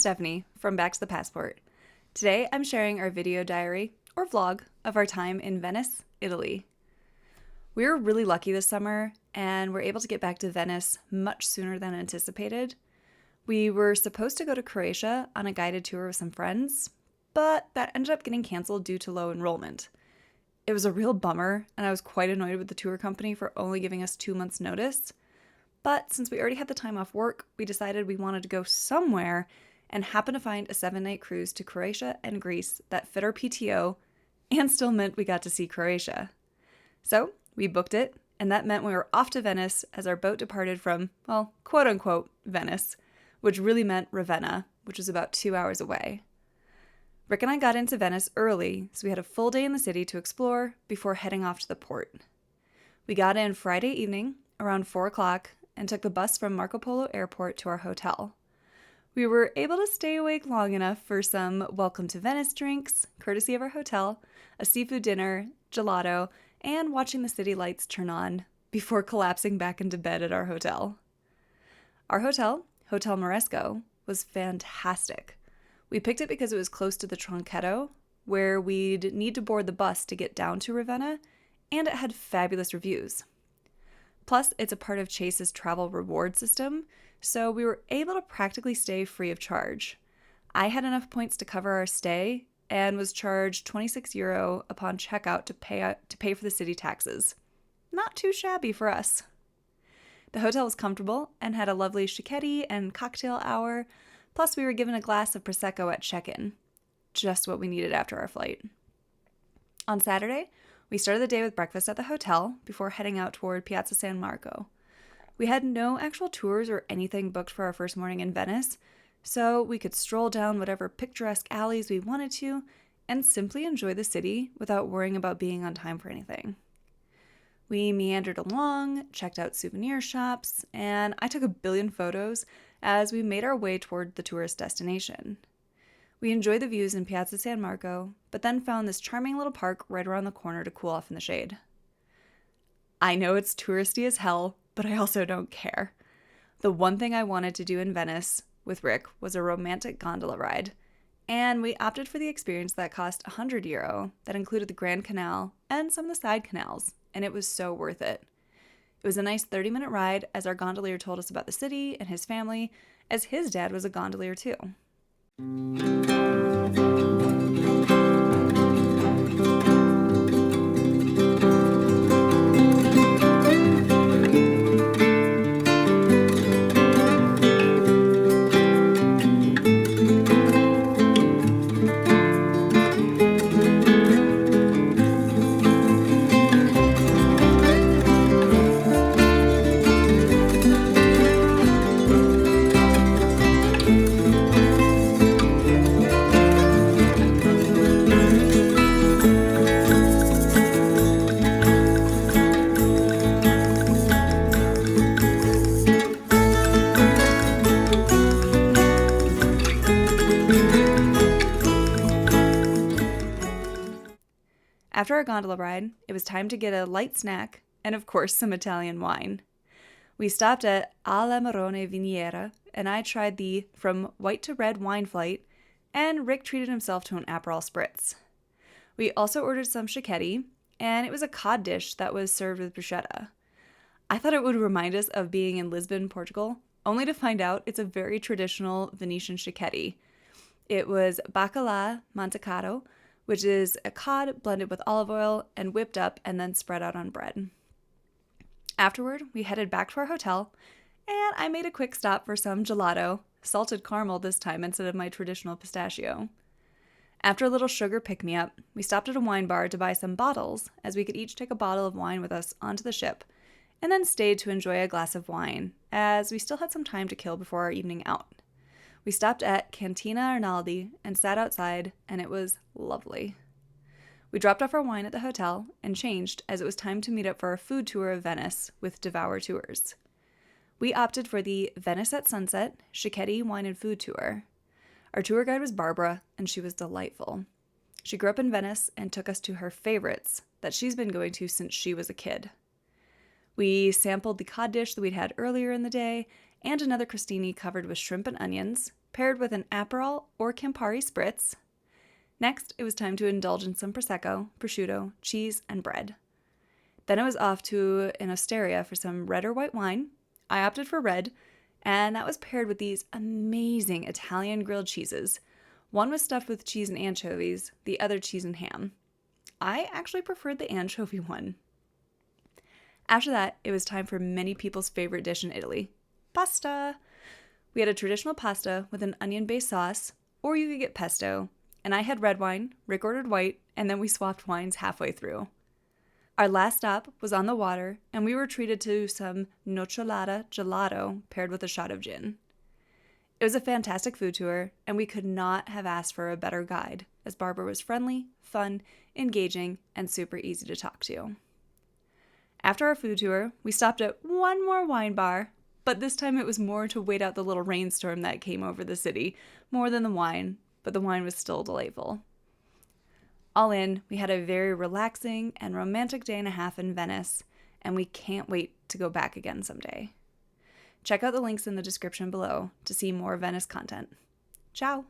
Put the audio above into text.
Stephanie from Back to the Passport. Today I'm sharing our video diary, or vlog, of our time in Venice, Italy. We were really lucky this summer and were able to get back to Venice much sooner than anticipated. We were supposed to go to Croatia on a guided tour with some friends, but that ended up getting canceled due to low enrollment. It was a real bummer, and I was quite annoyed with the tour company for only giving us 2 months' notice. But since we already had the time off work, we decided we wanted to go somewhere and happened to find a 7-night cruise to Croatia and Greece that fit our PTO and still meant we got to see Croatia. So we booked it, and that meant we were off to Venice as our boat departed from, well, quote-unquote Venice, which really meant Ravenna, which was about 2 hours away. Rick and I got into Venice early, so we had a full day in the city to explore before heading off to the port. We got in Friday evening around 4 o'clock and took the bus from Marco Polo Airport to our hotel. We were able to stay awake long enough for some welcome to Venice drinks, courtesy of our hotel, a seafood dinner, gelato, and watching the city lights turn on before collapsing back into bed at our hotel. Our hotel, Hotel Moresco, was fantastic. We picked it because it was close to the Tronchetto, where we'd need to board the bus to get down to Ravenna, and it had fabulous reviews. Plus, it's a part of Chase's travel reward system, so we were able to practically stay free of charge. I had enough points to cover our stay and was charged €26 upon checkout to pay for the city taxes. Not too shabby for us. The hotel was comfortable and had a lovely chichetti and cocktail hour, plus we were given a glass of Prosecco at check-in. Just what we needed after our flight. On Saturday, we started the day with breakfast at the hotel before heading out toward Piazza San Marco. We had no actual tours or anything booked for our first morning in Venice, so we could stroll down whatever picturesque alleys we wanted to and simply enjoy the city without worrying about being on time for anything. We meandered along, checked out souvenir shops, and I took a billion photos as we made our way toward the tourist destination. We enjoyed the views in Piazza San Marco, but then found this charming little park right around the corner to cool off in the shade. I know it's touristy as hell, but I also don't care. The one thing I wanted to do in Venice with Rick was a romantic gondola ride, and we opted for the experience that cost €100 that included the Grand Canal and some of the side canals, and it was so worth it. It was a nice 30-minute ride as our gondolier told us about the city and his family, as his dad was a gondolier too. After our gondola ride, it was time to get a light snack and, of course, some Italian wine. We stopped at Alla Marrone Viniera, and I tried the From White to Red wine flight, and Rick treated himself to an Aperol Spritz. We also ordered some chichetti, and it was a cod dish that was served with bruschetta. I thought it would remind us of being in Lisbon, Portugal, only to find out it's a very traditional Venetian chichetti. It was bacala mantecato, which is a cod blended with olive oil and whipped up and then spread out on bread. Afterward, we headed back to our hotel, and I made a quick stop for some gelato, salted caramel this time instead of my traditional pistachio. After a little sugar pick-me-up, we stopped at a wine bar to buy some bottles, as we could each take a bottle of wine with us onto the ship, and then stayed to enjoy a glass of wine, as we still had some time to kill before our evening out. We stopped at Cantina Arnaldi and sat outside, and it was lovely. We dropped off our wine at the hotel and changed as it was time to meet up for our food tour of Venice with Devour Tours. We opted for the Venice at Sunset Chichetti Wine and Food Tour. Our tour guide was Barbara, and she was delightful. She grew up in Venice and took us to her favorites that she's been going to since she was a kid. We sampled the cod dish that we'd had earlier in the day and another crostini covered with shrimp and onions, paired with an Aperol or Campari spritz. Next, it was time to indulge in some Prosecco, prosciutto, cheese, and bread. Then it was off to an osteria for some red or white wine. I opted for red, and that was paired with these amazing Italian grilled cheeses. One was stuffed with cheese and anchovies, the other cheese and ham. I actually preferred the anchovy one. After that, it was time for many people's favorite dish in Italy, pasta. We had a traditional pasta with an onion-based sauce, or you could get pesto, and I had red wine, Rick ordered white, and then we swapped wines halfway through. Our last stop was on the water, and we were treated to some nocciolata gelato paired with a shot of gin. It was a fantastic food tour, and we could not have asked for a better guide, as Barbara was friendly, fun, engaging, and super easy to talk to. After our food tour, we stopped at one more wine bar, but this time it was more to wait out the little rainstorm that came over the city, more than the wine, but the wine was still delightful. All in, we had a very relaxing and romantic day and a half in Venice, and we can't wait to go back again someday. Check out the links in the description below to see more Venice content. Ciao!